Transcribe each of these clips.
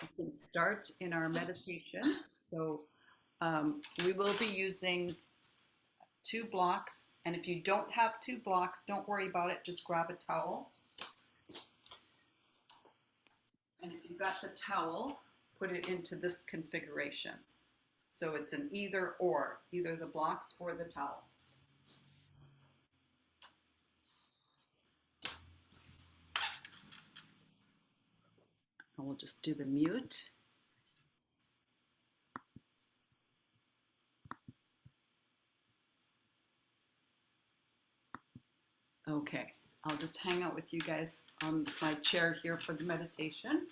We can start in our meditation. So we will be using 2 blocks. And if you don't have 2 blocks, don't worry about it. Just grab a towel. And if you've got the towel, put it into this configuration. So it's an either or, either the blocks or the towel. And we'll just do the mute. Okay, I'll just hang out with you guys on my chair here for the meditation.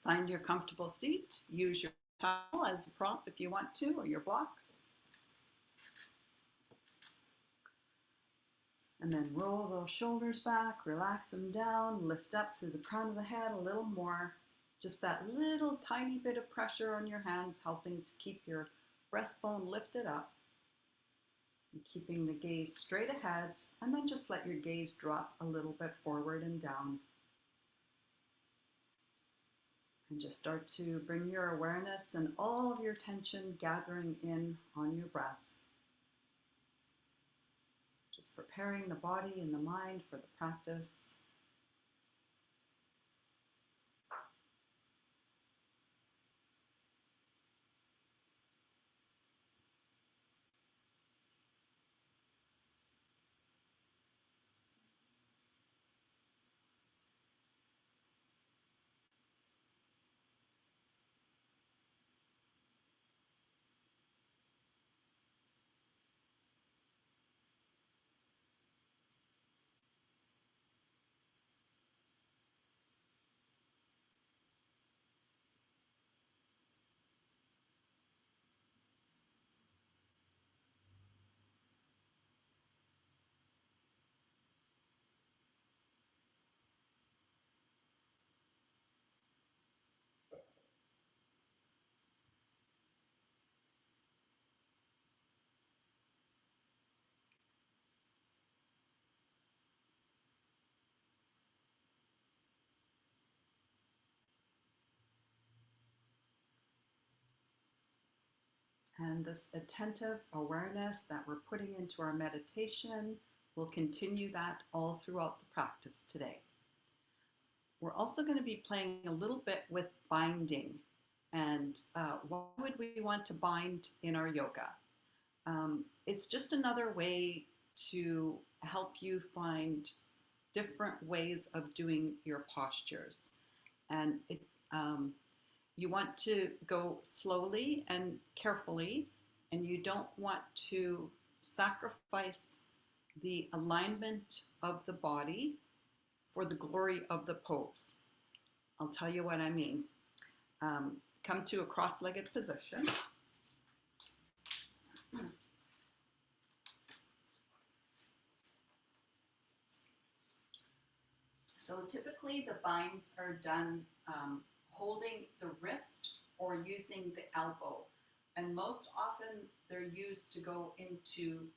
Find your comfortable seat. Use your towel as a prop if you want to, or your blocks. And then roll those shoulders back, relax them down, lift up through the crown of the head a little more. Just that little tiny bit of pressure on your hands helping to keep your breastbone lifted up. And keeping the gaze straight ahead, and then just let your gaze drop a little bit forward and down. And just start to bring your awareness and all of your attention gathering in on your breath. Just preparing the body and the mind for the practice. And this attentive awareness that we're putting into our meditation, we'll continue that all throughout the practice today. We're also going to be playing a little bit with binding. And why would we want to bind in our yoga? It's just another way to help you find different ways of doing your postures. And you want to go slowly and carefully, and you don't want to sacrifice the alignment of the body for the glory of the pose. I'll tell you what I mean. Come to a cross-legged position. So typically the binds are done holding the wrist or using the elbow. And most often they're used to go into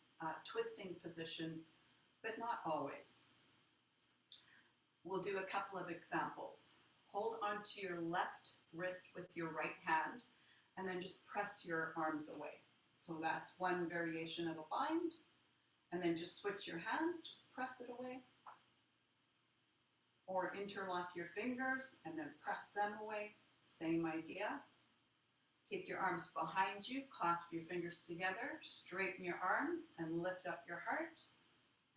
twisting positions, but not always. We'll do a couple of examples. Hold onto your left wrist with your right hand, and then just press your arms away. So that's one variation of a bind. And then just switch your hands, just press it away. Or interlock your fingers and then press them away. Same idea. Take your arms behind you, clasp your fingers together, straighten your arms and lift up your heart.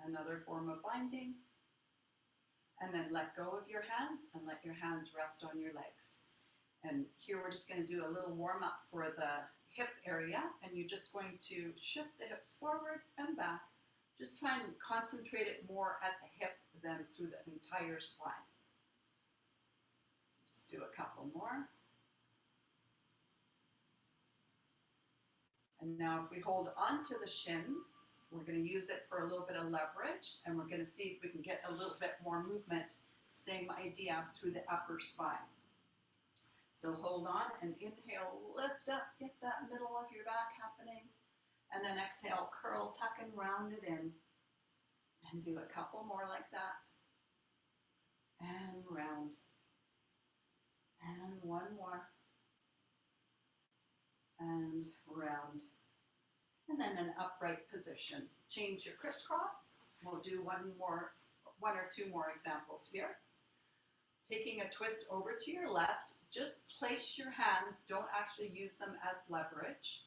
Another form of binding. And then let go of your hands and let your hands rest on your legs. And here we're just going to do a little warm up for the hip area, and you're just going to shift the hips forward and back. Just try and concentrate it more at the hip than through the entire spine. Just do a couple more. And now if we hold on to the shins, we're going to use it for a little bit of leverage, and we're going to see if we can get a little bit more movement, same idea, through the upper spine. So hold on and inhale, lift up, get that middle of your back happening. And then exhale, curl, tuck and round it in. And do a couple more like that. And round. And one more. And round. And then an upright position. Change your crisscross. We'll do one or two more examples here. Taking a twist over to your left, just place your hands, don't actually use them as leverage,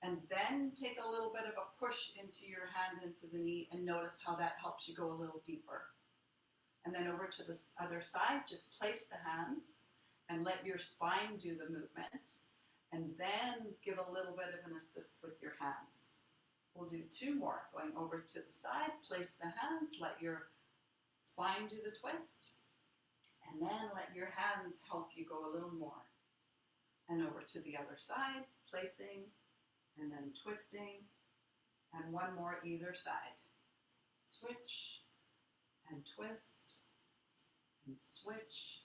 and then take a little bit of a push into your hand into the knee and notice how that helps you go a little deeper. And then over to the other side, just place the hands and let your spine do the movement, and then give a little bit of an assist with your hands. We'll do two more. Going over to the side, place the hands, let your spine do the twist, and then let your hands help you go a little more. And over to the other side, placing, and then twisting, and one more either side. Switch, and twist, and switch,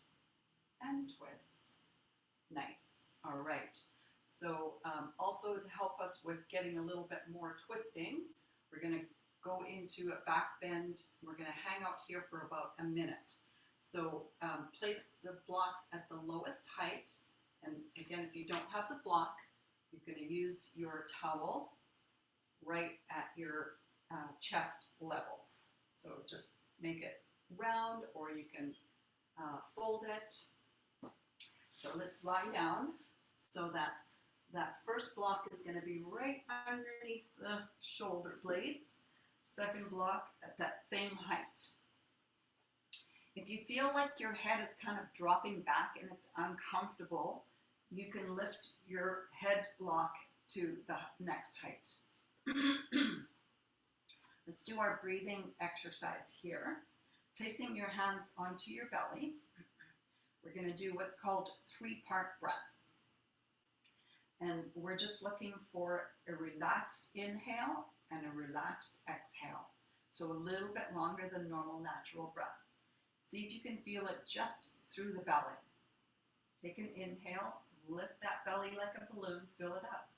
and twist. Nice. All right. So also to help us with getting a little bit more twisting, we're going to go into a back bend. We're going to hang out here for about a minute. So place the blocks at the lowest height. And again, if you don't have the block, you're going to use your towel right at your chest level. So just make it round, or you can fold it. So let's lie down so that first block is going to be right underneath the shoulder blades. Second block at that same height. If you feel like your head is kind of dropping back and it's uncomfortable, you can lift your head block to the next height. Let's do our breathing exercise here. Placing your hands onto your belly, we're going to do what's called three-part breath. And we're just looking for a relaxed inhale and a relaxed exhale. So a little bit longer than normal natural breath. See if you can feel it just through the belly. Take an inhale, lift that belly like a balloon, fill it up.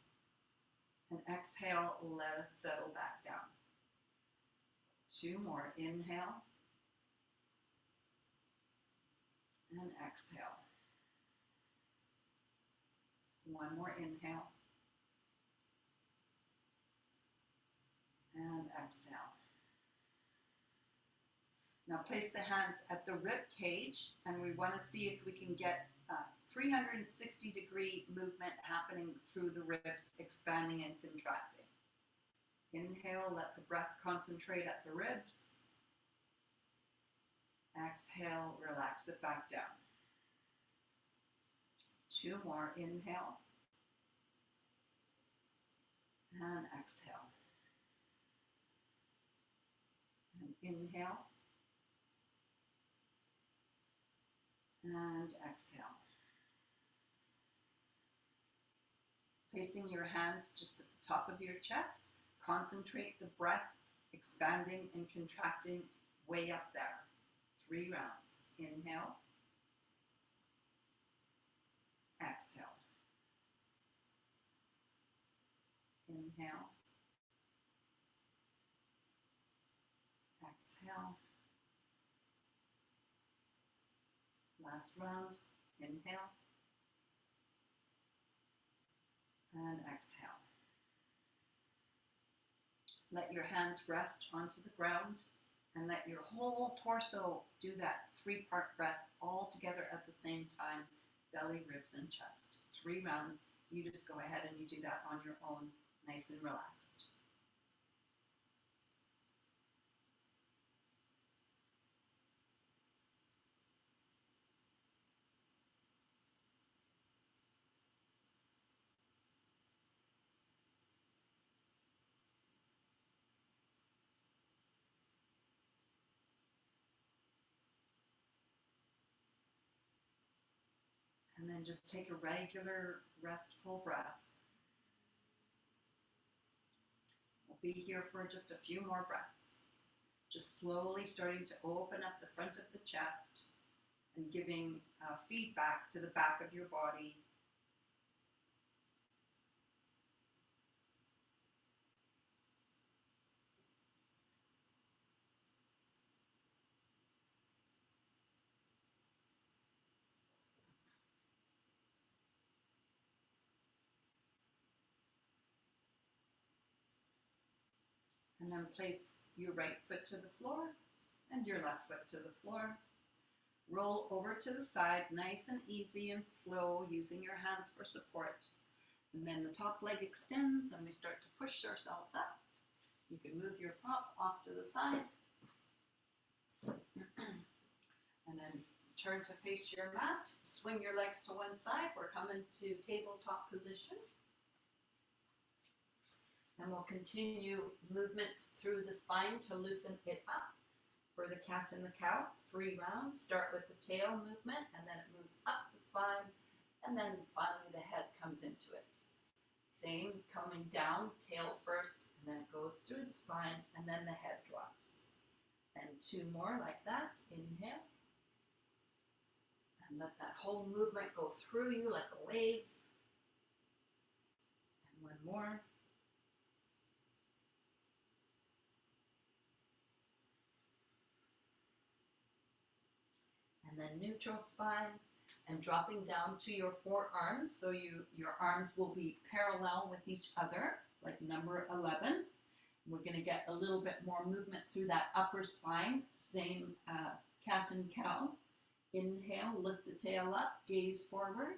And exhale, let it settle back down. Two more, inhale. And exhale. One more inhale. And exhale. Now place the hands at the rib cage, and we want to see if we can get a 360-degree movement happening through the ribs, expanding and contracting. Inhale, let the breath concentrate at the ribs. Exhale, relax it back down. Two more, inhale. And exhale. And inhale. And exhale. Placing your hands just at the top of your chest, concentrate the breath, expanding and contracting way up there. 3 rounds. Inhale. Exhale. Inhale. Exhale. Last round. Inhale. And exhale. Let your hands rest onto the ground and let your whole torso do that 3-part breath all together at the same time. Belly, ribs, and chest. 3 rounds. You just go ahead and you do that on your own, nice and relaxed. And then just take a regular, restful breath. We'll be here for just a few more breaths. Just slowly starting to open up the front of the chest and giving feedback to the back of your body. And then place your right foot to the floor and your left foot to the floor. Roll over to the side, nice and easy and slow, using your hands for support. And then the top leg extends and we start to push ourselves up. You can move your prop off to the side. And then turn to face your mat. Swing your legs to one side. We're coming to tabletop position. And we'll continue movements through the spine to loosen it up. For the cat and the cow, 3 rounds. Start with the tail movement, and then it moves up the spine, and then finally the head comes into it. Same, coming down, tail first, and then it goes through the spine, and then the head drops. And 2 more like that. Inhale. And let that whole movement go through you like a wave. And 1 more. And then neutral spine, and dropping down to your forearms, so your arms will be parallel with each other, like number 11. We're going to get a little bit more movement through that upper spine, same cat and cow. Inhale, lift the tail up, gaze forward.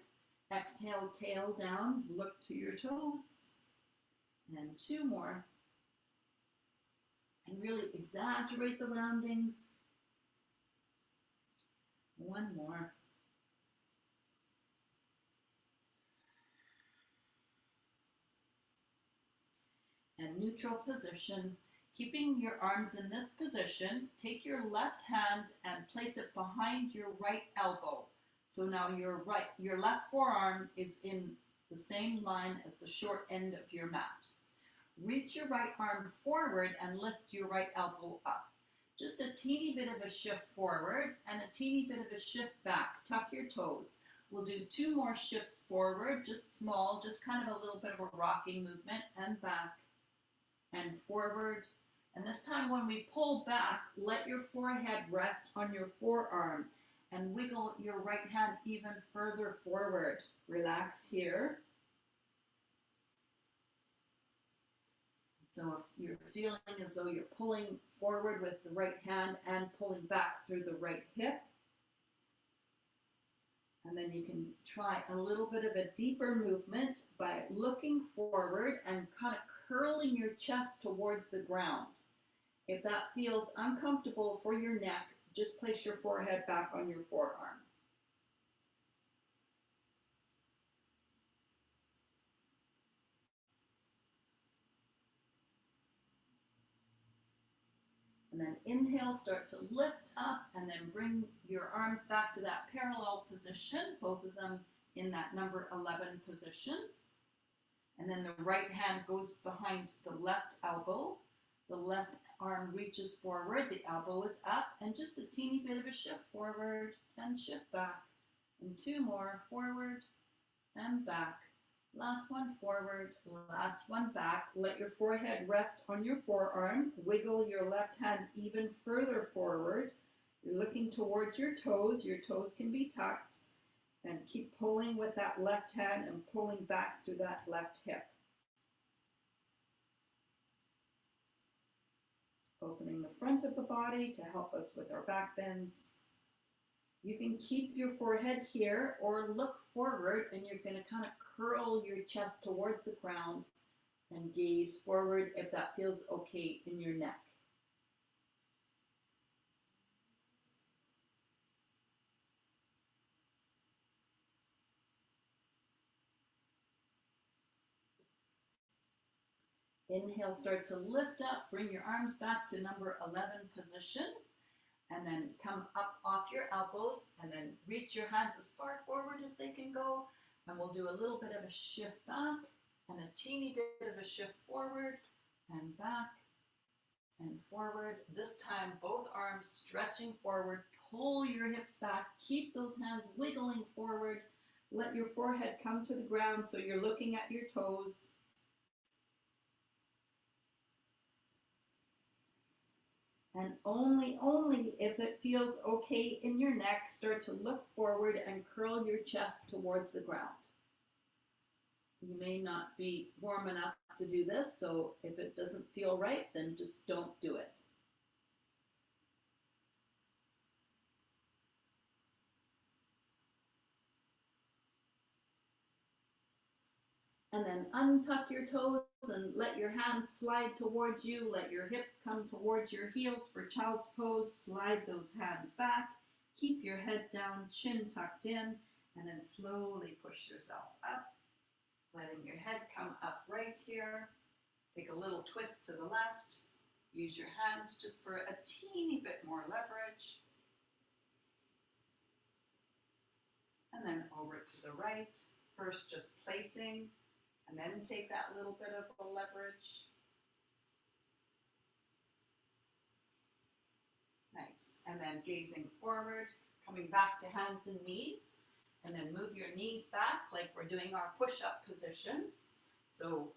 Exhale, tail down, look to your toes. And 2 more. And really exaggerate the rounding. 1 more. And neutral position. Keeping your arms in this position, take your left hand and place it behind your right elbow. So now your left forearm is in the same line as the short end of your mat. Reach your right arm forward and lift your right elbow up. Just a teeny bit of a shift forward and a teeny bit of a shift back. Tuck your toes. We'll do 2 more shifts forward, just small, just kind of a little bit of a rocking movement, and back and forward. And this time when we pull back, let your forehead rest on your forearm and wiggle your right hand even further forward. Relax here. So if you're feeling as though you're pulling forward with the right hand and pulling back through the right hip, and then you can try a little bit of a deeper movement by looking forward and kind of curling your chest towards the ground. If that feels uncomfortable for your neck, just place your forehead back on your forearm. And then inhale, start to lift up, and then bring your arms back to that parallel position, both of them in that number 11 position. And then the right hand goes behind the left elbow. The left arm reaches forward, the elbow is up, and just a teeny bit of a shift forward and shift back. And 2 more, forward and back. Last one, forward, last one, back. Let your forehead rest on your forearm. Wiggle your left hand even further forward. You're looking towards your toes. Your toes can be tucked. And keep pulling with that left hand and pulling back through that left hip. Opening the front of the body to help us with our back bends. You can keep your forehead here or look forward, and you're going to kind of curl your chest towards the ground and gaze forward if that feels okay in your neck. Inhale, start to lift up, bring your arms back to number 11 position, and then come up off your elbows, and then reach your hands as far forward as they can go, and we'll do a little bit of a shift back, and a teeny bit of a shift forward, and back, and forward. This time, both arms stretching forward, pull your hips back, keep those hands wiggling forward, let your forehead come to the ground so you're looking at your toes. And only if it feels okay in your neck, start to look forward and curl your chest towards the ground. You may not be warm enough to do this, so if it doesn't feel right, then just don't do it. And then untuck your toes and let your hands slide towards you. Let your hips come towards your heels for child's pose. Slide those hands back. Keep your head down, chin tucked in, and then slowly push yourself up, letting your head come up right here. Take a little twist to the left. Use your hands just for a teeny bit more leverage. And then over to the right. First just placing, and then take that little bit of the leverage. Nice. And then gazing forward, coming back to hands and knees. And then move your knees back like we're doing our push-up positions. So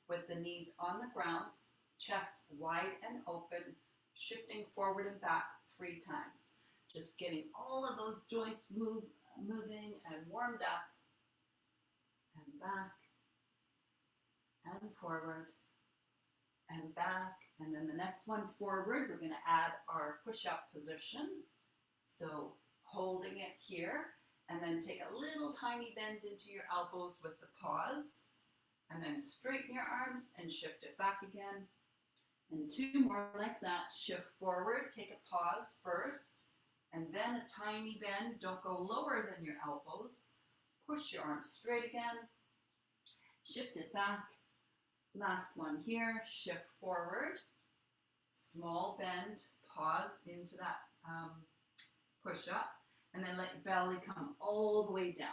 with the knees on the ground, chest wide and open, shifting forward and back 3 times. Just getting all of those joints moving and warmed up. And back, and forward, and back. And then the next one forward, we're going to add our push-up position. So holding it here, and then take a little tiny bend into your elbows with the pause. And then straighten your arms and shift it back again. And 2 more like that. Shift forward, take a pause first, and then a tiny bend. Don't go lower than your elbows. Push your arms straight again. Shift it back. Last one here. Shift forward. Small bend. Pause into that push-up. And then let your belly come all the way down.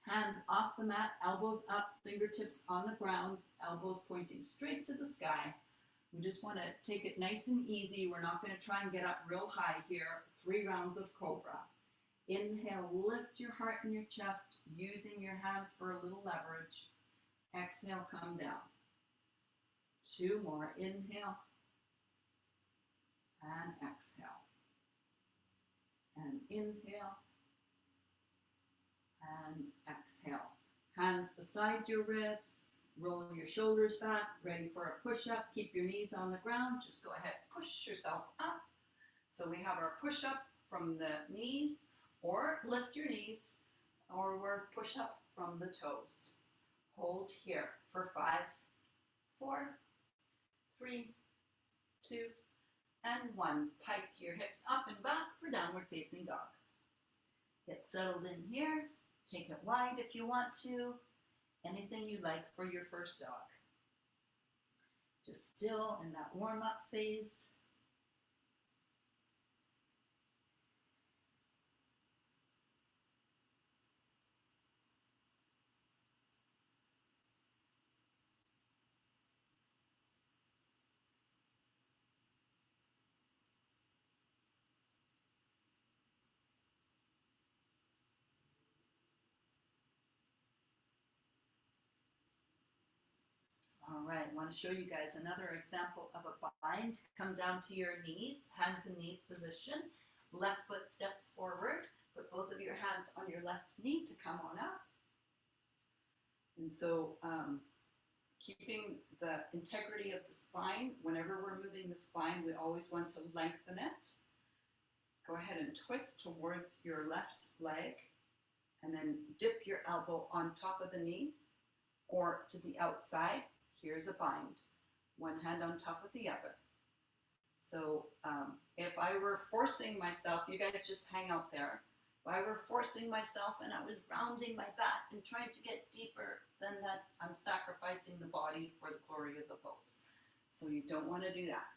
Hands off the mat, elbows up, fingertips on the ground, elbows pointing straight to the sky. We just want to take it nice and easy. We're not going to try and get up real high here. 3 rounds of cobra. Inhale, lift your heart and your chest, using your hands for a little leverage. Exhale, come down. 2 more. Inhale and exhale. And inhale and exhale. Hands beside your ribs. Roll your shoulders back. Ready for a push-up. Keep your knees on the ground. Just go ahead, push yourself up. So we have our push-up from the knees, or lift your knees, or we're push-up from the toes. Hold here for 5, 4, 3, 2, and 1. Pike your hips up and back for downward facing dog. Get settled in here. Take it wide if you want to. Anything you like for your first dog. Just still in that warm-up phase. All right, I want to show you guys another example of a bind. Come down to your knees, hands and knees position. Left foot steps forward. Put both of your hands on your left knee to come on up. And so keeping the integrity of the spine, whenever we're moving the spine, we always want to lengthen it. Go ahead and twist towards your left leg, and then dip your elbow on top of the knee or to the outside. Here's a bind. One hand on top of the other. So if I were forcing myself, you guys just hang out there. If I were forcing myself and I was rounding my back and trying to get deeper, then that I'm sacrificing the body for the glory of the pose. So you don't want to do that.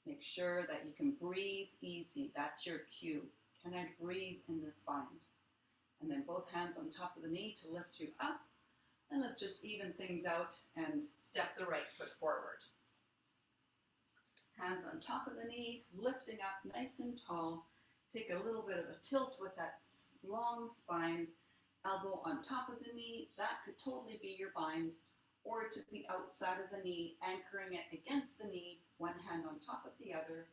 Make sure that you can breathe easy. That's your cue. Can I breathe in this bind? And then both hands on top of the knee to lift you up. And let's just even things out and step the right foot forward. Hands on top of the knee, lifting up nice and tall. Take a little bit of a tilt with that long spine. Elbow on top of the knee. That could totally be your bind. Or to the outside of the knee, anchoring it against the knee, one hand on top of the other,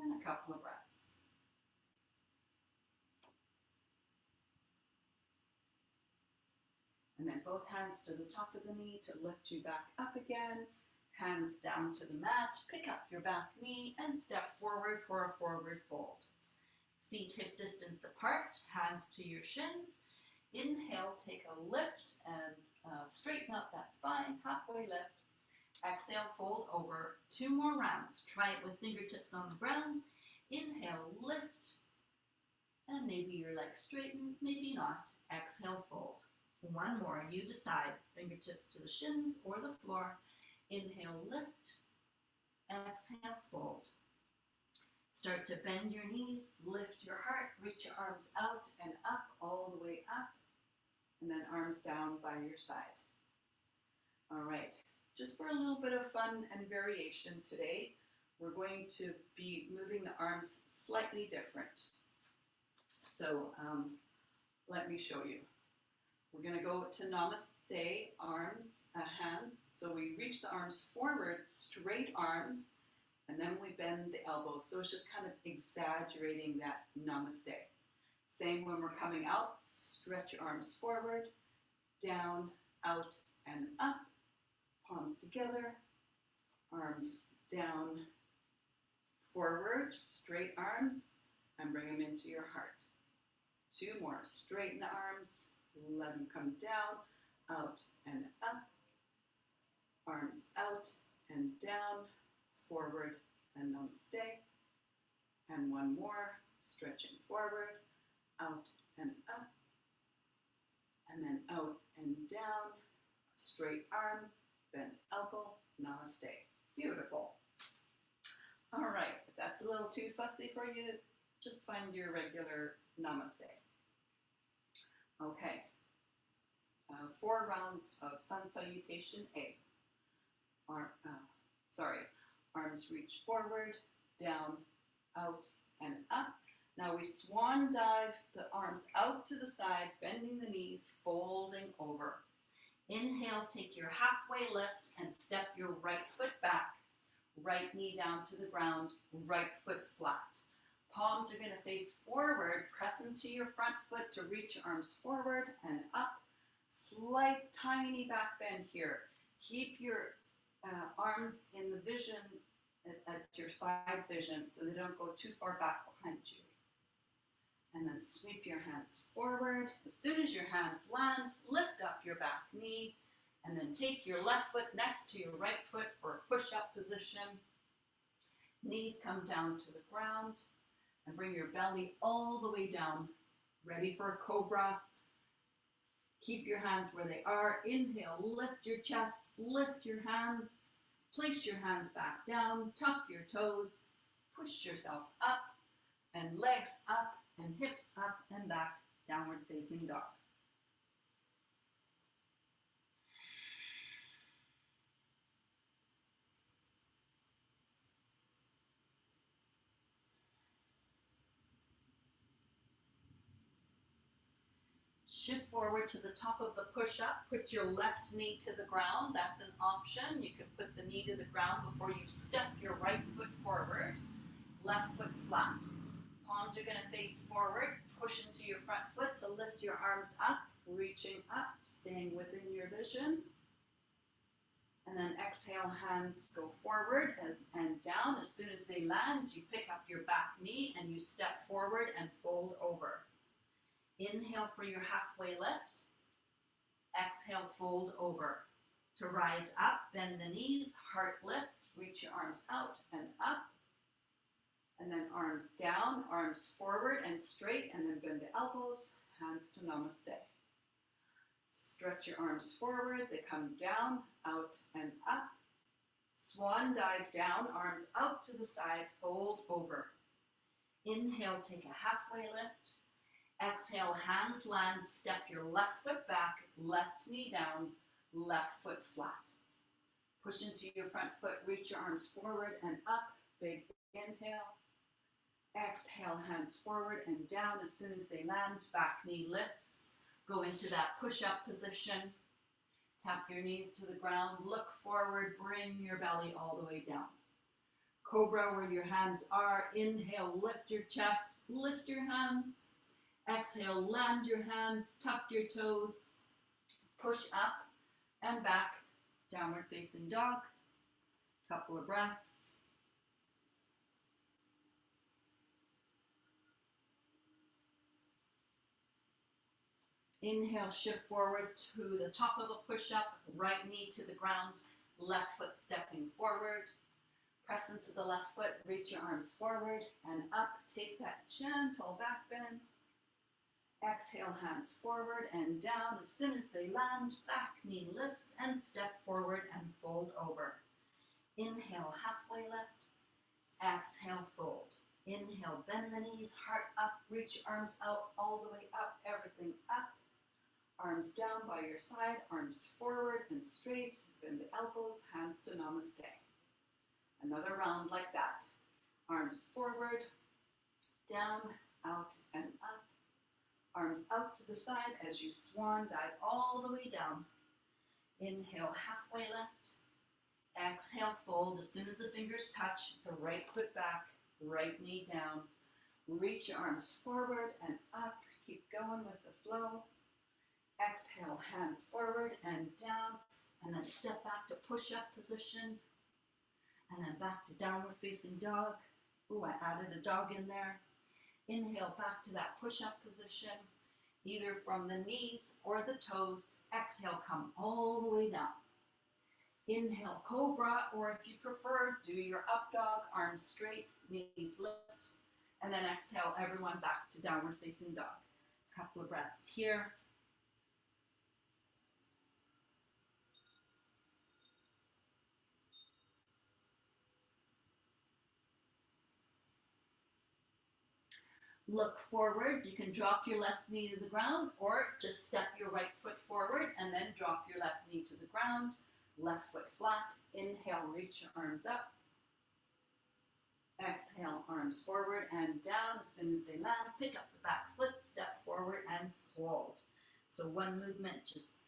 and a couple of breaths. And then both hands to the top of the knee to lift you back up again. Hands down to the mat, pick up your back knee and step forward for a forward fold. Feet hip distance apart, hands to your shins. Inhale, take a lift and straighten up that spine, halfway lift. Exhale, fold over. 2 more rounds. Try it with fingertips on the ground. Inhale, lift. And maybe your legs straighten, maybe not. Exhale, fold. 1 more, you decide. Fingertips to the shins or the floor. Inhale, lift. Exhale, fold. Start to bend your knees, lift your heart, reach your arms out and up, all the way up. And then arms down by your side. All right, just for a little bit of fun and variation today, we're going to be moving the arms slightly different. So let me show you. We're going to go to Namaste, arms, hands. So we reach the arms forward, straight arms, and then we bend the elbows. So it's just kind of exaggerating that Namaste. Same when we're coming out, stretch your arms forward, down, out, and up. Palms together, arms down, forward, straight arms, and bring them into your heart. 2 more, straighten the arms, let them come down, out and up, arms out and down, forward and namaste. And 1 more, stretching forward, out and up, and then out and down, straight arm, bent elbow, namaste. Beautiful. All right, if that's a little too fussy for you, just find your regular namaste. Okay, 4 rounds of sun salutation A. Arms reach forward, down, out, and up. Now we swan dive the arms out to the side, bending the knees, folding over. Inhale, take your halfway lift and step your right foot back. Right knee down to the ground, right foot flat. Palms are going to face forward, press into your front foot to reach your arms forward and up. Slight tiny back bend here. Keep your arms in the vision, at your side vision, so they don't go too far back behind you. And then sweep your hands forward. As soon as your hands land, lift up your back knee, and then take your left foot next to your right foot for a push-up position. Knees come down to the ground, and bring your belly all the way down. Ready for a cobra. Keep your hands where they are. Inhale, lift your chest, lift your hands. Place your hands back down, tuck your toes, push yourself up, and legs up, and hips up and back, downward facing dog. Shift forward to the top of the push-up. Put your left knee to the ground. That's an option. You can put the knee to the ground before you step your right foot forward. Left foot flat. Palms are going to face forward. Push into your front foot to lift your arms up, reaching up, staying within your vision. And then exhale, hands go forward and down. As soon as they land, you pick up your back knee and you step forward and fold over. Inhale for your halfway lift. Exhale, fold over. To rise up, bend the knees, heart lifts, reach your arms out and up. And then arms down, arms forward and straight, and then bend the elbows, hands to namaste. Stretch your arms forward, they come down, out and up. Swan dive down, arms out to the side, fold over. Inhale, take a halfway lift. Exhale, hands land, step your left foot back, left knee down, left foot flat. Push into your front foot, reach your arms forward and up, big inhale. Exhale, hands forward and down. As soon as they land, back knee lifts. Go into that push-up position. Tap your knees to the ground, look forward, bring your belly all the way down. Cobra where your hands are. Inhale, lift your chest, lift your hands. Exhale, land your hands, tuck your toes. Push up and back, downward facing dog. Couple of breaths. Inhale, shift forward to the top of a push-up, right knee to the ground, left foot stepping forward. Press into the left foot, reach your arms forward and up. Take that gentle back bend. Exhale, hands forward and down. As soon as they land, back knee lifts and step forward and fold over. Inhale, halfway lift. Exhale, fold. Inhale, bend the knees, heart up, reach arms out, all the way up, everything up. Arms down by your side, arms forward and straight. Bend the elbows, hands to namaste. Another round like that. Arms forward, down, out, and up. Arms out to the side as you swan dive all the way down. Inhale, halfway lift. Exhale, fold. As soon as the fingers touch, the right foot back, right knee down. Reach your arms forward and up. Keep going with the flow. Exhale, hands forward and down, and then step back to push-up position, and then back to downward facing dog. Ooh, I added a dog in there. Inhale, back to that push-up position, either from the knees or the toes. Exhale, come all the way down. Inhale, cobra, or if you prefer, do your up dog, arms straight, knees lift, and then exhale, everyone back to downward facing dog. Couple of breaths here. Look forward. You can drop your left knee to the ground or just step your right foot forward and then drop your left knee to the ground. Left foot flat. Inhale, reach your arms up. Exhale, arms forward and down. As soon as they land, pick up the back foot, step forward and fold. So one movement just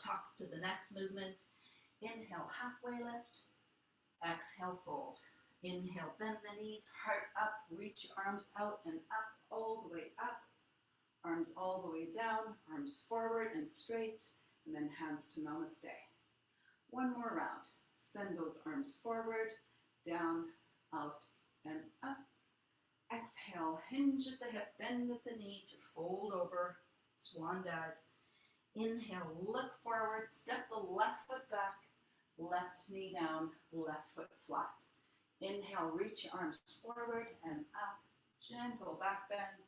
talks to the next movement. Inhale, halfway lift. Exhale, fold. Inhale, bend the knees, heart up, reach your arms out and up, all the way up. Arms all the way down, arms forward and straight, and then hands to namaste. One more round. Send those arms forward, down, out, and up. Exhale, hinge at the hip, bend at the knee to fold over, swan dive. Inhale, look forward, step the left foot back, left knee down, left foot flat. Inhale, reach your arms forward and up, gentle back bend.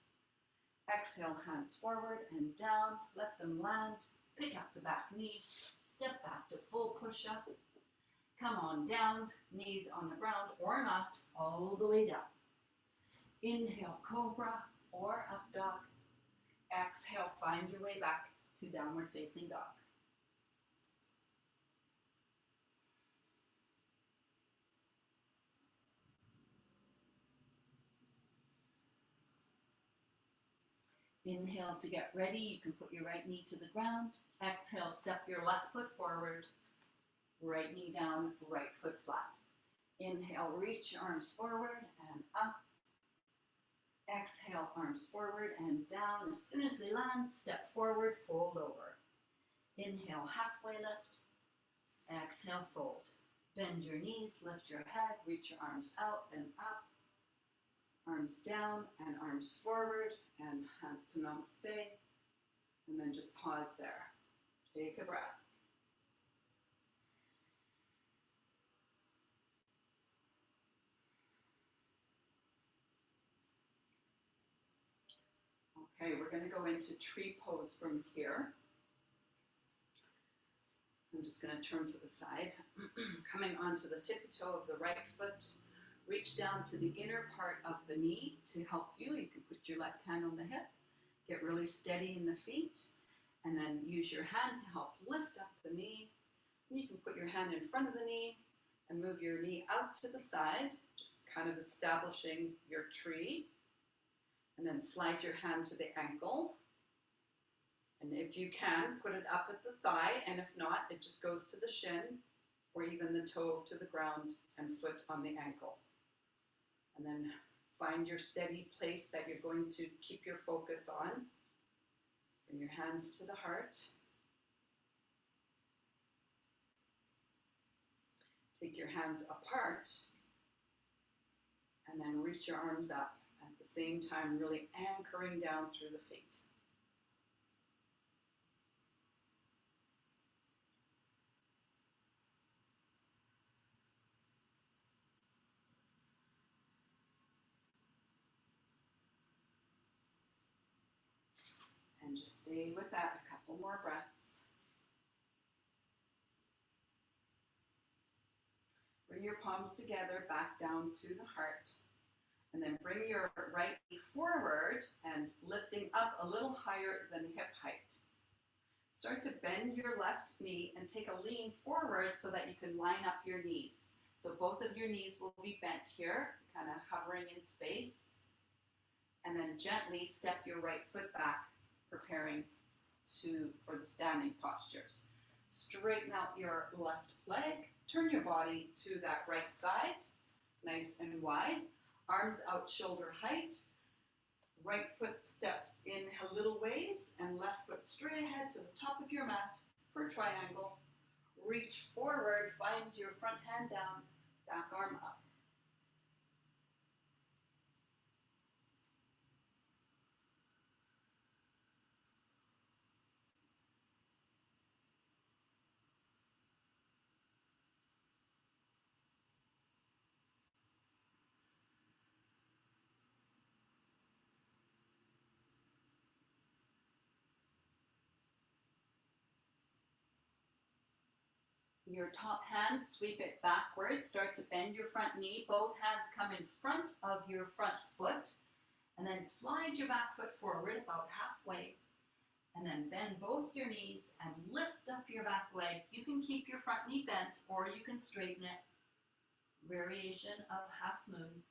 Exhale, hands forward and down, let them land. Pick up the back knee, step back to full push-up. Come on down, knees on the ground or not, all the way down. Inhale, cobra or up dog. Exhale, find your way back to downward facing dog. Inhale to get ready. You can put your right knee to the ground. Exhale, step your left foot forward. Right knee down, right foot flat. Inhale, reach your arms forward and up. Exhale, arms forward and down. As soon as they land, step forward, fold over. Inhale, halfway lift. Exhale, fold. Bend your knees, lift your head, reach your arms out and up. Arms down and arms forward and hands to namaste. And then just pause there. Take a breath. Okay, we're going to go into tree pose from here. I'm just going to turn to the side. Coming onto the tippy toe of the right foot. Reach down to the inner part of the knee to help you. You can put your left hand on the hip. Get really steady in the feet. And then use your hand to help lift up the knee. And you can put your hand in front of the knee and move your knee out to the side, just kind of establishing your tree. And then slide your hand to the ankle. And if you can, put it up at the thigh, and if not, it just goes to the shin, or even the toe to the ground and foot on the ankle. And then find your steady place that you're going to keep your focus on. Bring your hands to the heart. Take your hands apart and then reach your arms up at the same time, really anchoring down through the feet. And just stay with that a couple more breaths. Bring your palms together back down to the heart. And then bring your right knee forward and lifting up a little higher than hip height. Start to bend your left knee and take a lean forward so that you can line up your knees. So both of your knees will be bent here, kind of hovering in space. And then gently step your right foot back, preparing for the standing postures. Straighten out your left leg, turn your body to that right side, nice and wide. Arms out shoulder height. Right foot steps in a little ways and left foot straight ahead to the top of your mat for a triangle. Reach forward, find your front hand down, back arm up. Your top hand, sweep it backwards. Start to bend your front knee. Both hands come in front of your front foot. And then slide your back foot forward about halfway. And then bend both your knees and lift up your back leg. You can keep your front knee bent or you can straighten it. Variation of half moon.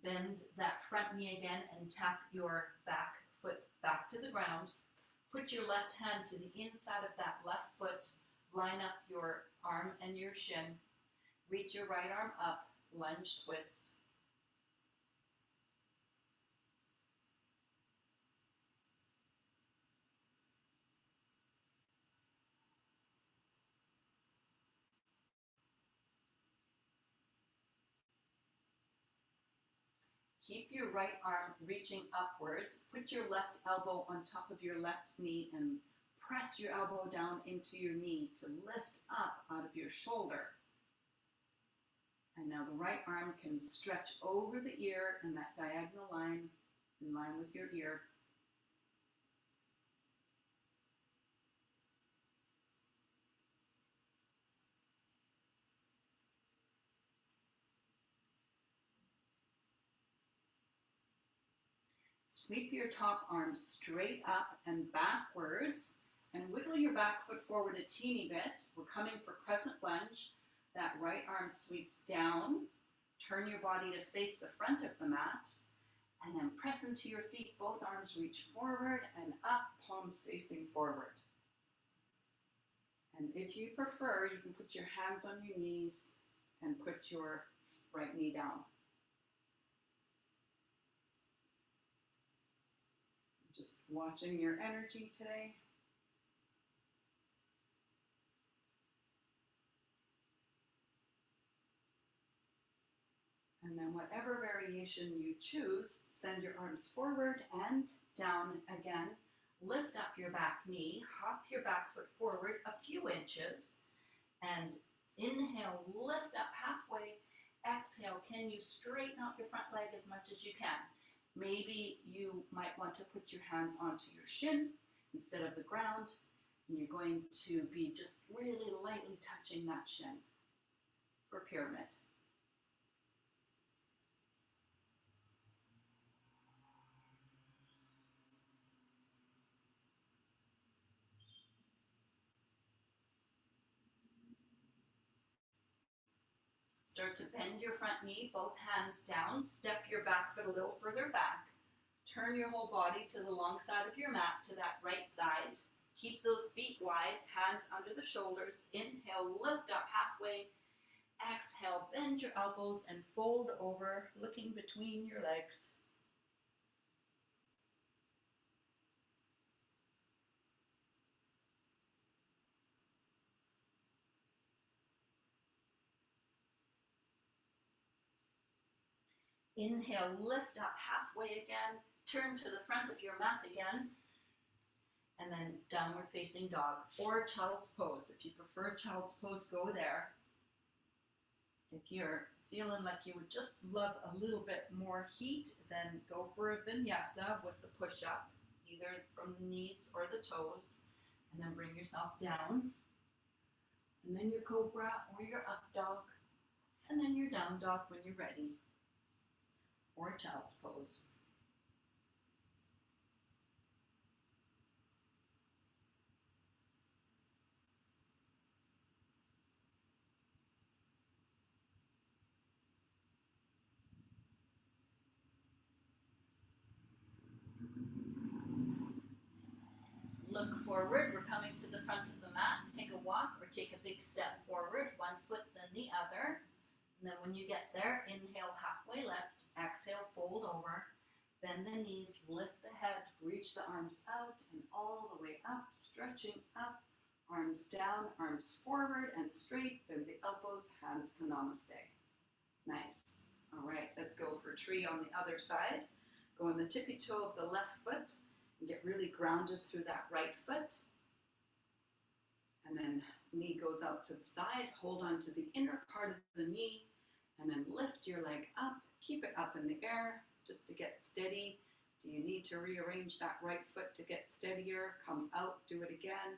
Bend that front knee again and tap your back foot back to the ground. Put your left hand to the inside of that left foot. Line up your arm and your shin. Reach your right arm up, lunge twist. Keep your right arm reaching upwards. Put your left elbow on top of your left knee and press your elbow down into your knee to lift up out of your shoulder. And now the right arm can stretch over the ear in that diagonal line, in line with your ear. Sweep your top arm straight up and backwards and wiggle your back foot forward a teeny bit. We're coming for crescent lunge. That right arm sweeps down. Turn your body to face the front of the mat and then press into your feet. Both arms reach forward and up, palms facing forward. And if you prefer, you can put your hands on your knees and put your right knee down. Just watching your energy today. And then whatever variation you choose, send your arms forward and down again. Lift up your back knee, hop your back foot forward a few inches, and inhale, lift up halfway. Exhale, can you straighten out your front leg as much as you can? Maybe you might want to put your hands onto your shin instead of the ground, and you're going to be just really lightly touching that shin for pyramid. Start to bend your front knee, both hands down. Step your back foot a little further back. Turn your whole body to the long side of your mat, to that right side. Keep those feet wide, hands under the shoulders. Inhale, lift up halfway. Exhale, bend your elbows and fold over, looking between your legs. Inhale, lift up halfway again, turn to the front of your mat again, and then downward facing dog or child's pose. If you prefer child's pose, go there. If you're feeling like you would just love a little bit more heat, then go for a vinyasa with the push-up, either from the knees or the toes, and then bring yourself down. And then your cobra or your up dog, and then your down dog when you're ready, or child's pose. Look forward, we're coming to the front of the mat. Take a walk or take a big step forward, one foot then the other. And then when you get there, inhale halfway left, exhale, fold over, bend the knees, lift the head, reach the arms out and all the way up, stretching up, arms down, arms forward and straight, bend the elbows, hands to namaste. Nice. All right, let's go for tree on the other side. Go on the tippy toe of the left foot and get really grounded through that right foot. And then knee goes out to the side, hold on to the inner part of the knee, and then lift your leg up, keep it up in the air just to get steady. Do you need to rearrange that right foot to get steadier? Come out, do it again.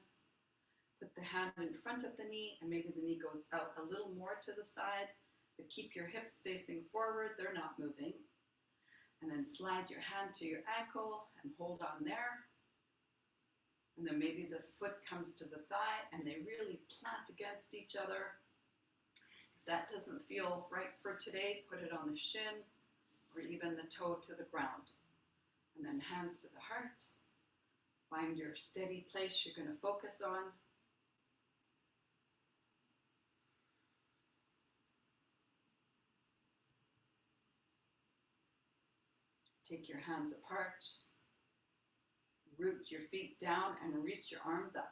Put the hand in front of the knee, and maybe the knee goes out a little more to the side, but keep your hips facing forward, they're not moving. And then slide your hand to your ankle and hold on there. And then maybe the foot comes to the thigh and they really plant against each other. If that doesn't feel right for today, put it on the shin or even the toe to the ground. And then hands to the heart. Find your steady place you're going to focus on. Take your hands apart. Root your feet down and reach your arms up.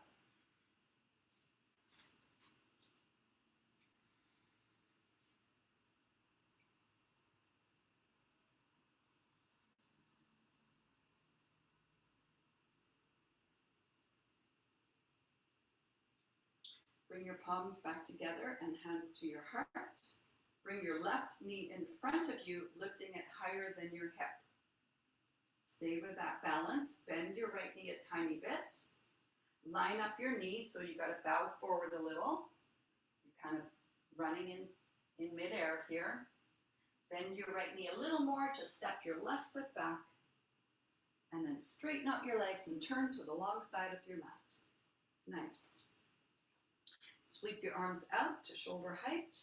Bring your palms back together and hands to your heart. Bring your left knee in front of you, lifting it higher than your hip. Stay with that balance. Bend your right knee a tiny bit. Line up your knees so you got to bow forward a little. You're kind of running in midair here. Bend your right knee a little more to step your left foot back. And then straighten out your legs and turn to the long side of your mat. Nice. Sweep your arms out to shoulder height.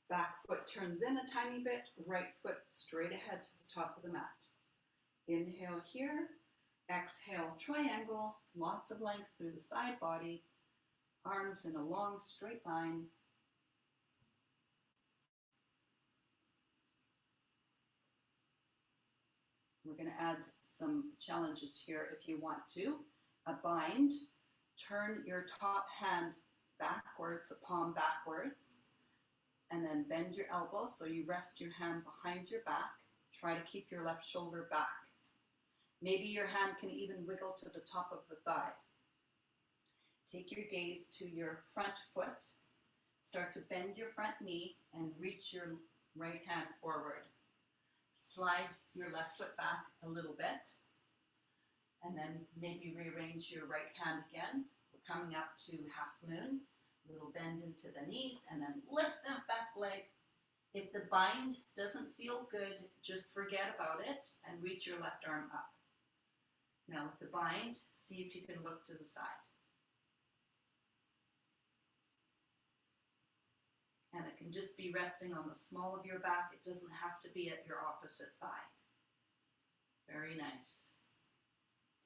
Back foot turns in a tiny bit. Right foot straight ahead to the top of the mat. Inhale here. Exhale, triangle. Lots of length through the side body. Arms in a long straight line. We're going to add some challenges here if you want to. A bind. Turn your top hand backwards, the palm backwards, and then bend your elbow so you rest your hand behind your back. Try to keep your left shoulder back. Maybe your hand can even wiggle to the top of the thigh. Take your gaze to your front foot. Start to bend your front knee and reach your right hand forward. Slide your left foot back a little bit, and then maybe rearrange your right hand again. We're coming up to half moon. A little bend into the knees, and then lift that back leg. If the bind doesn't feel good, just forget about it and reach your left arm up. Now with the bind, see if you can look to the side. And it can just be resting on the small of your back. It doesn't have to be at your opposite thigh. Very nice.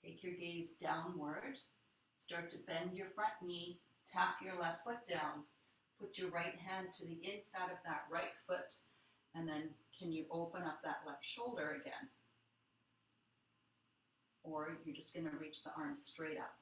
Take your gaze downward. Start to bend your front knee. Tap your left foot down. Put your right hand to the inside of that right foot. And then can you open up that left shoulder again? Or you're just going to reach the arms straight up.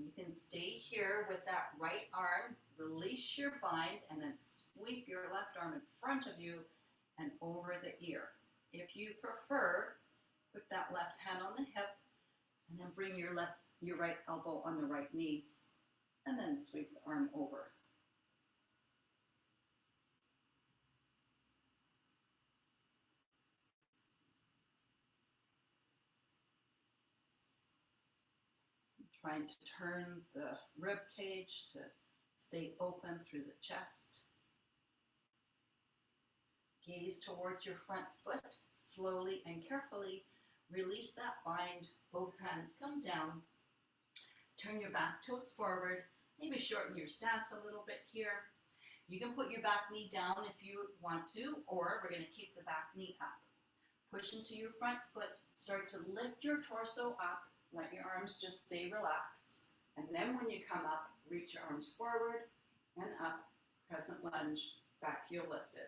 you can stay here with that right arm, release your bind, and then sweep your left arm in front of you and over the ear. If you prefer, put that left hand on the hip and then bring your right elbow on the right knee and then sweep the arm over. Trying to turn the rib cage to stay open through the chest. Gaze towards your front foot. Slowly and carefully release that bind. Both hands come down. Turn your back toes forward. Maybe shorten your stance a little bit here. You can put your back knee down if you want to, or we're going to keep the back knee up. Push into your front foot. Start to lift your torso up. Let your arms just stay relaxed. And then when you come up, reach your arms forward and up. Crescent lunge, back heel lifted.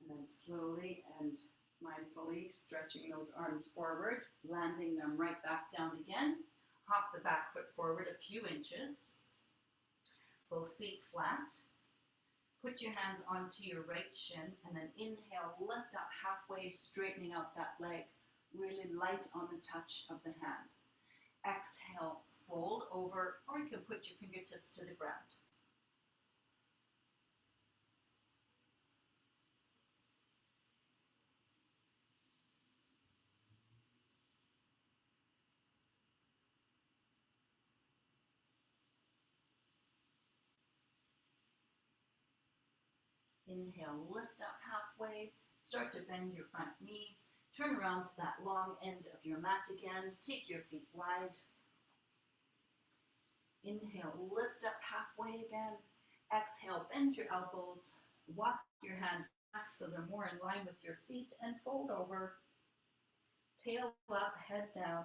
And then slowly and mindfully stretching those arms forward, landing them right back down again. Hop the back foot forward a few inches. Both feet flat. Put your hands onto your right shin and then inhale, lift up halfway, straightening out that leg, really light on the touch of the hand. Exhale, fold over, or you can put your fingertips to the ground. Inhale, lift up halfway, start to bend your front knee, turn around to that long end of your mat again, take your feet wide. Inhale, lift up halfway again. Exhale, bend your elbows, walk your hands back so they're more in line with your feet and fold over. Tail up, head down.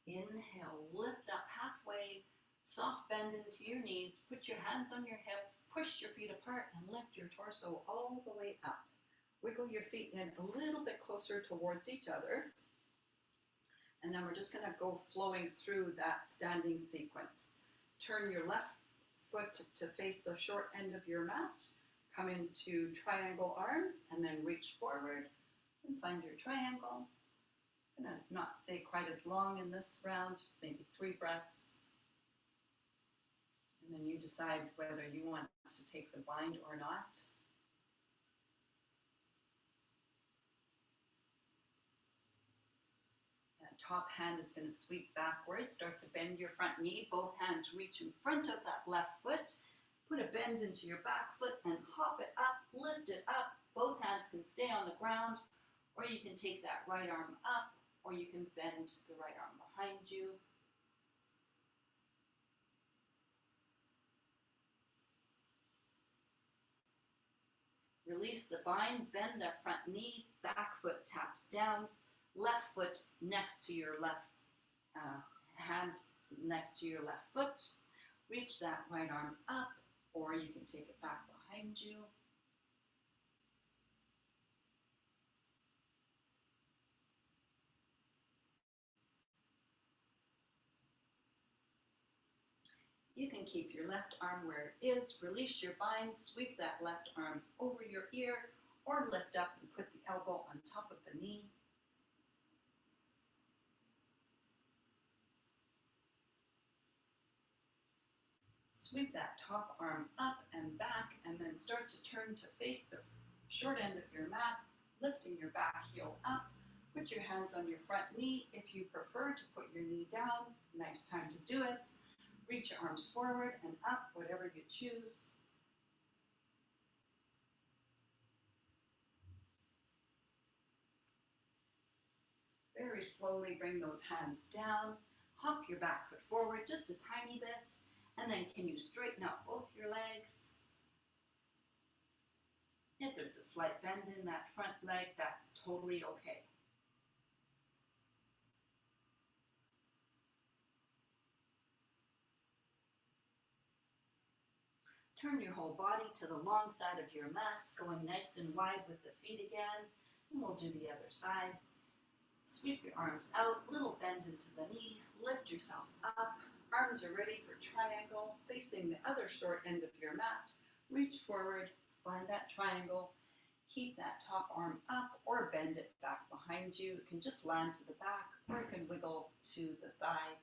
Inhale, lift up halfway, soft bend into your knees, put your hands on your hips, push your feet apart and lift your torso all the way up. Wiggle your feet in a little bit closer towards each other. And then we're just going to go flowing through that standing sequence. Turn your left foot to face the short end of your mat. Come into triangle arms and then reach forward and find your triangle. Gonna not stay quite as long in this round, maybe 3 breaths. And then you decide whether you want to take the bind or not. That top hand is going to sweep backwards. Start to bend your front knee. Both hands reach in front of that left foot. Put a bend into your back foot and hop it up, lift it up. Both hands can stay on the ground, or you can take that right arm up, or you can bend the right arm behind you. Release the bind, bend that front knee, back foot taps down, left foot next to your left hand, next to your left foot. Reach that right arm up, or you can take it back behind you. You can keep your left arm where it is, release your bind, sweep that left arm over your ear, or lift up and put the elbow on top of the knee. Sweep that top arm up and back, and then start to turn to face the short end of your mat, lifting your back heel up. Put your hands on your front knee if you prefer to put your knee down. Nice time to do it. Reach your arms forward and up, whatever you choose. Very slowly bring those hands down. Hop your back foot forward just a tiny bit. And then can you straighten out both your legs? If there's a slight bend in that front leg, that's totally okay. Turn your whole body to the long side of your mat, going nice and wide with the feet again. And we'll do the other side. Sweep your arms out, little bend into the knee, lift yourself up. Arms are ready for triangle, facing the other short end of your mat. Reach forward, find that triangle. Keep that top arm up or bend it back behind you. It can just land to the back or it can wiggle to the thigh.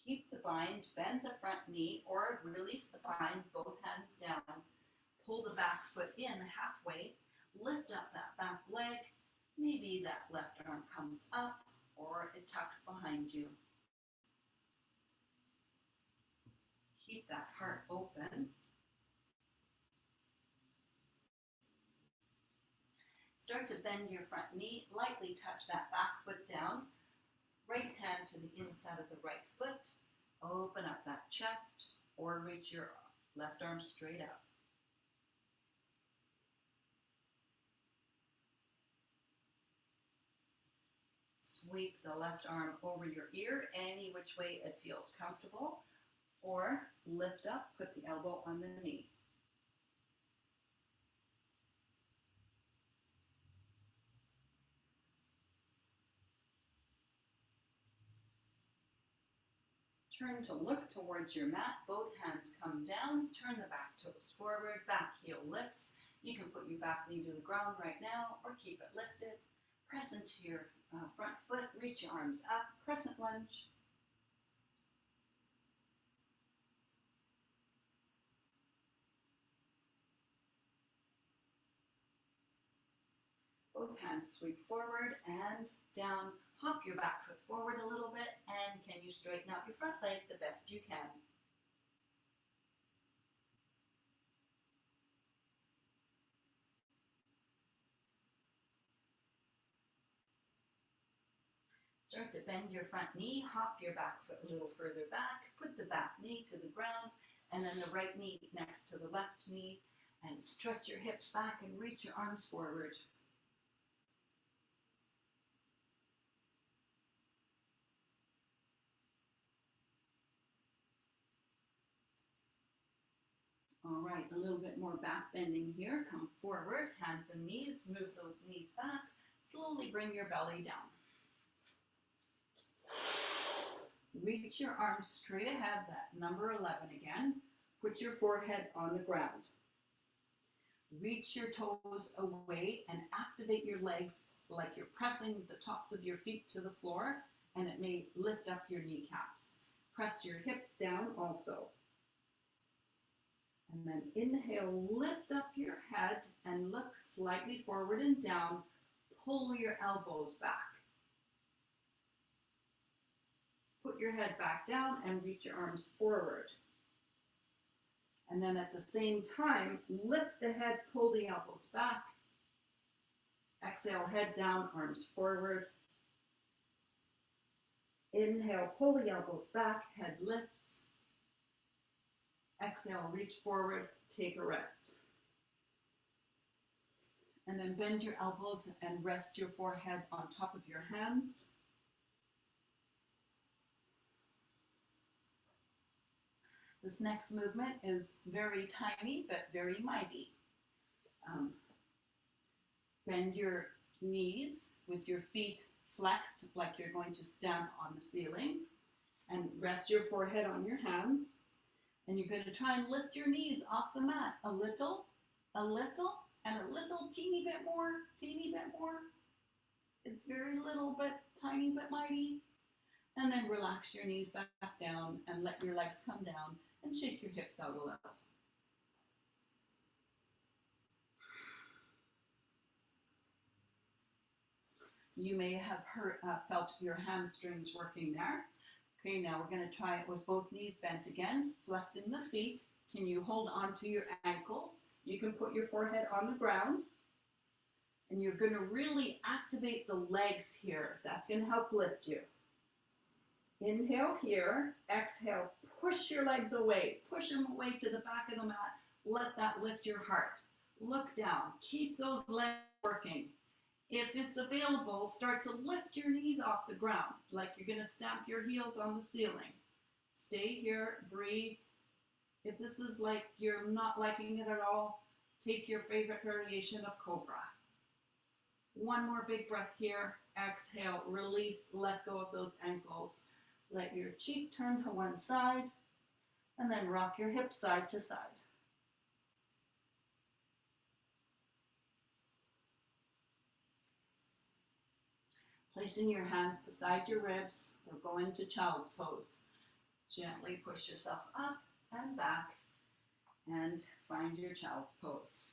Keep the bind, bend the front knee or release the bind, both hands down. Pull the back foot in halfway. Lift up that back leg. Maybe that left arm comes up or it tucks behind you. Keep that heart open. Start to bend your front knee, lightly touch that back foot down. Right hand to the inside of the right foot. Open up that chest or reach your left arm straight up. Sweep the left arm over your ear, any which way it feels comfortable, or lift up, put the elbow on the knee. Turn to look towards your mat, both hands come down, turn the back toes forward, back heel lifts. You can put your back knee to the ground right now or keep it lifted. Press into your front foot, reach your arms up, crescent lunge. Both hands sweep forward and down. Hop your back foot forward a little bit, and can you straighten out your front leg the best you can? Start to bend your front knee, hop your back foot a little further back, put the back knee to the ground, and then the right knee next to the left knee, and stretch your hips back and reach your arms forward. All right, a little bit more back bending here. Come forward, hands and knees, move those knees back. Slowly bring your belly down. Reach your arms straight ahead, that number 11 again. Put your forehead on the ground. Reach your toes away and activate your legs like you're pressing the tops of your feet to the floor, and it may lift up your kneecaps. Press your hips down also. And then inhale, lift up your head and look slightly forward and down. Pull your elbows back. Put your head back down and reach your arms forward. And then at the same time, lift the head, pull the elbows back. Exhale, head down, arms forward. Inhale, pull the elbows back, head lifts. Exhale, reach forward, take a rest. And then bend your elbows and rest your forehead on top of your hands. This next movement is very tiny but very mighty. Bend your knees with your feet flexed like you're going to stamp on the ceiling, and rest your forehead on your hands. And you're going to try and lift your knees off the mat a little, and a little teeny bit more. It's very little but tiny but mighty. And then relax your knees back down and let your legs come down and shake your hips out a little. You may have felt your hamstrings working there. Okay, now we're going to try it with both knees bent again, flexing the feet. Can you hold on to your ankles? You can put your forehead on the ground. And you're going to really activate the legs here. That's going to help lift you. Inhale here, exhale, push your legs away. Push them away to the back of the mat. Let that lift your heart. Look down. Keep those legs working. If it's available, start to lift your knees off the ground, like you're going to stamp your heels on the ceiling. Stay here, breathe. If this is like you're not liking it at all, take your favorite variation of Cobra. One more big breath here. Exhale, release, let go of those ankles. Let your cheek turn to one side, and then rock your hips side to side. Placing your hands beside your ribs, we're going to child's pose. Gently push yourself up and back and find your child's pose.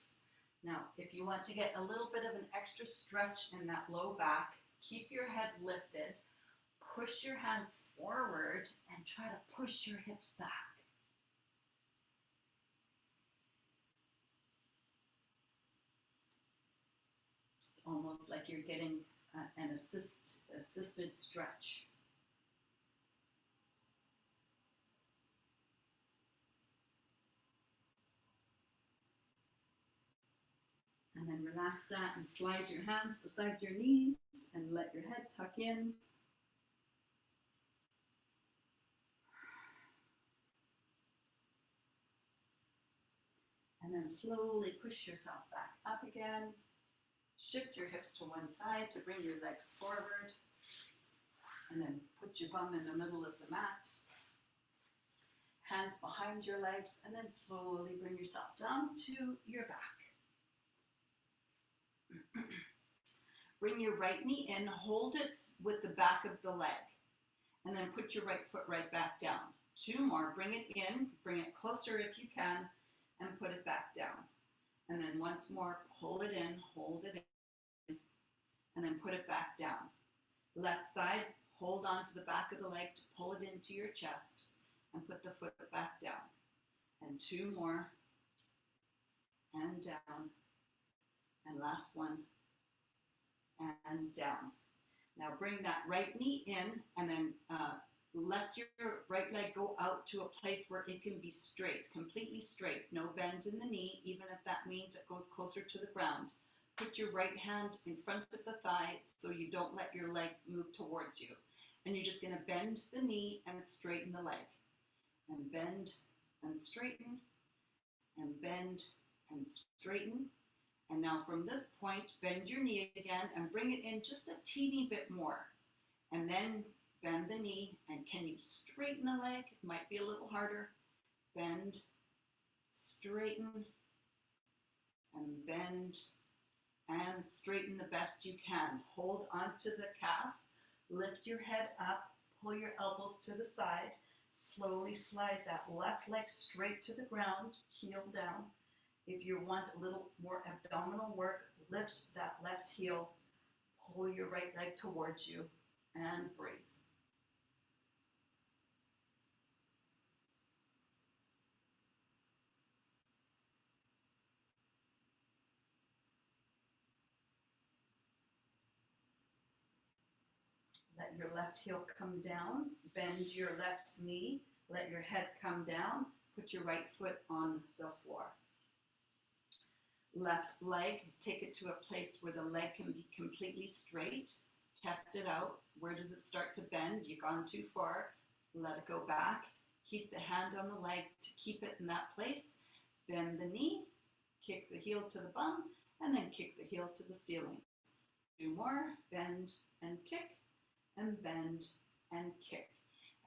Now, if you want to get a little bit of an extra stretch in that low back, keep your head lifted, push your hands forward, and try to push your hips back. It's almost like you're getting an assisted stretch. And then relax that and slide your hands beside your knees and let your head tuck in. And then slowly push yourself back up again. Shift your hips to one side to bring your legs forward. And then put your bum in the middle of the mat. Hands behind your legs, and then slowly bring yourself down to your back. Bring your right knee in, hold it with the back of the leg, and then put your right foot right back down. Two more, bring it in, bring it closer if you can, and put it back down. And then once more, pull it in, hold it in, and then put it back down. Left side, hold on to the back of the leg to pull it into your chest, and put the foot back down. And two more, and down, and last one, and down. Now bring that right knee in, and then let your right leg go out to a place where it can be straight, completely straight. No bend in the knee, even if that means it goes closer to the ground. Put your right hand in front of the thigh so you don't let your leg move towards you. And you're just going to bend the knee and straighten the leg. And bend and straighten, and bend and straighten. And now from this point, bend your knee again and bring it in just a teeny bit more. And then bend the knee, and can you straighten the leg? It might be a little harder. Bend, straighten, and bend, and straighten the best you can. Hold onto the calf, lift your head up, pull your elbows to the side, slowly slide that left leg straight to the ground, heel down. If you want a little more abdominal work, lift that left heel, pull your right leg towards you, and breathe. Let your left heel come down, bend your left knee, let your head come down, put your right foot on the floor. Left leg, take it to a place where the leg can be completely straight. Test it out. Where does it start to bend? You've gone too far. Let it go back. Keep the hand on the leg to keep it in that place. Bend the knee, kick the heel to the bum, and then kick the heel to the ceiling. Do more. Bend and kick, and bend and kick.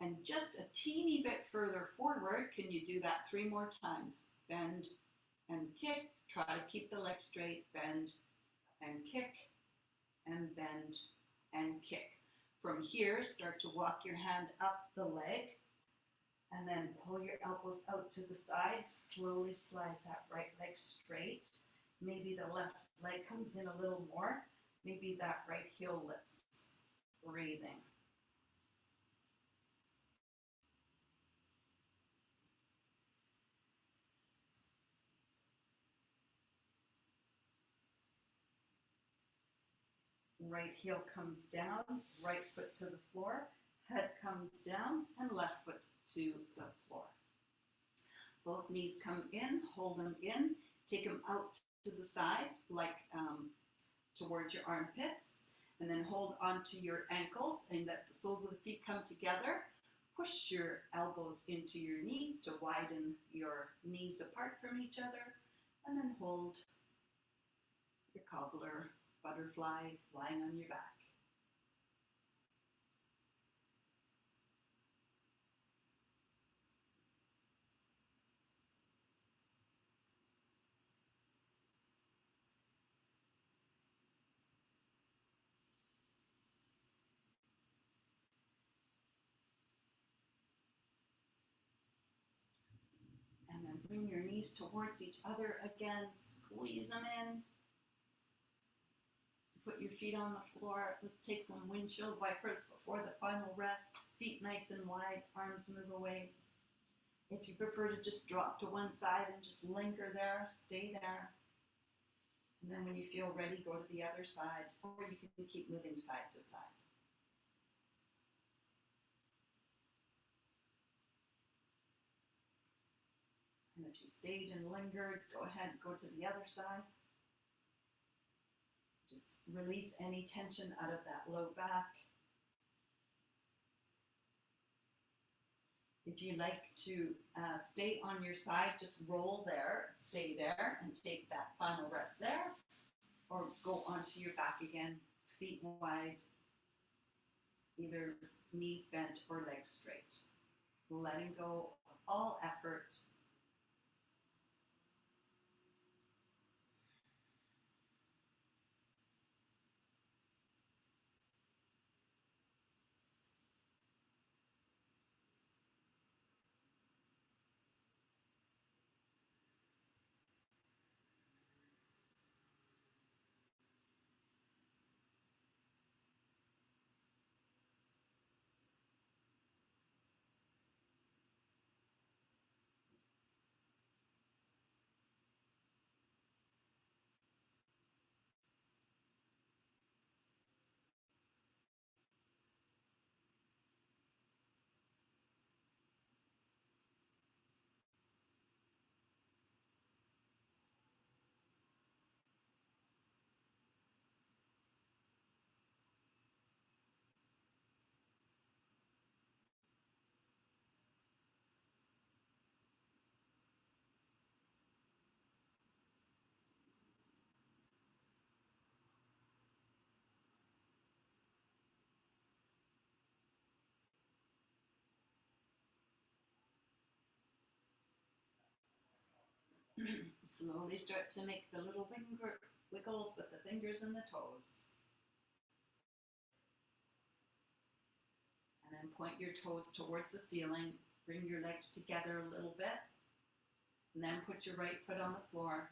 And just a teeny bit further forward, can you do that 3 more times? Bend and kick. Try to keep the leg straight. Bend and kick, and bend and kick. From here, start to walk your hand up the leg, and then pull your elbows out to the side. Slowly slide that right leg straight. Maybe the left leg comes in a little more. Maybe that right heel lifts. Breathing. Right heel comes down, right foot to the floor, head comes down, and left foot to the floor. Both knees come in, hold them in, take them out to the side, like towards your armpits, and then hold onto your ankles and let the soles of the feet come together. Push your elbows into your knees to widen your knees apart from each other, and then hold your cobbler, butterfly, lying on your back. And then bring your knees towards each other again, squeeze them in. Put your feet on the floor. Let's take some windshield wipers before the final rest. Feet nice and wide, arms move away. If you prefer to just drop to one side and just linger there, stay there. And then when you feel ready, go to the other side, or you can keep moving side to side. And if you stayed and lingered, go ahead and go to the other side. Just release any tension out of that low back. If you like to stay on your side, just roll there, stay there, and take that final rest there. Or go onto your back again, feet wide, either knees bent or legs straight. Letting go of all effort. Slowly start to make the little wiggles with the fingers and the toes. And then point your toes towards the ceiling. Bring your legs together a little bit. And then put your right foot on the floor.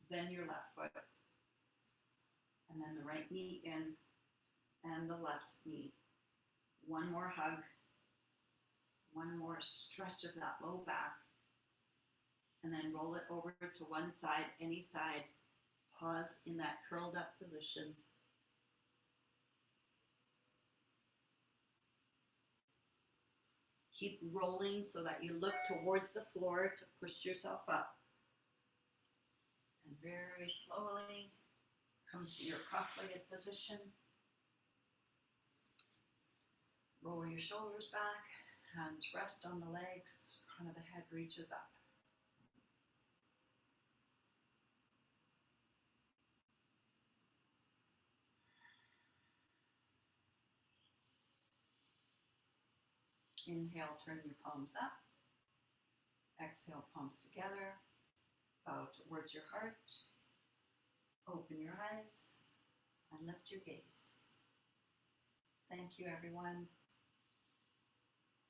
Then your left foot. And then the right knee in. And the left knee. One more hug. One more stretch of that low back. And then roll it over to one side, any side. Pause in that curled up position. Keep rolling so that you look towards the floor to push yourself up. And very slowly come to your cross-legged position. Roll your shoulders back, hands rest on the legs, crown of the head reaches up. Inhale, turn your palms up. Exhale, palms together. Bow towards your heart. Open your eyes and lift your gaze. Thank you, everyone.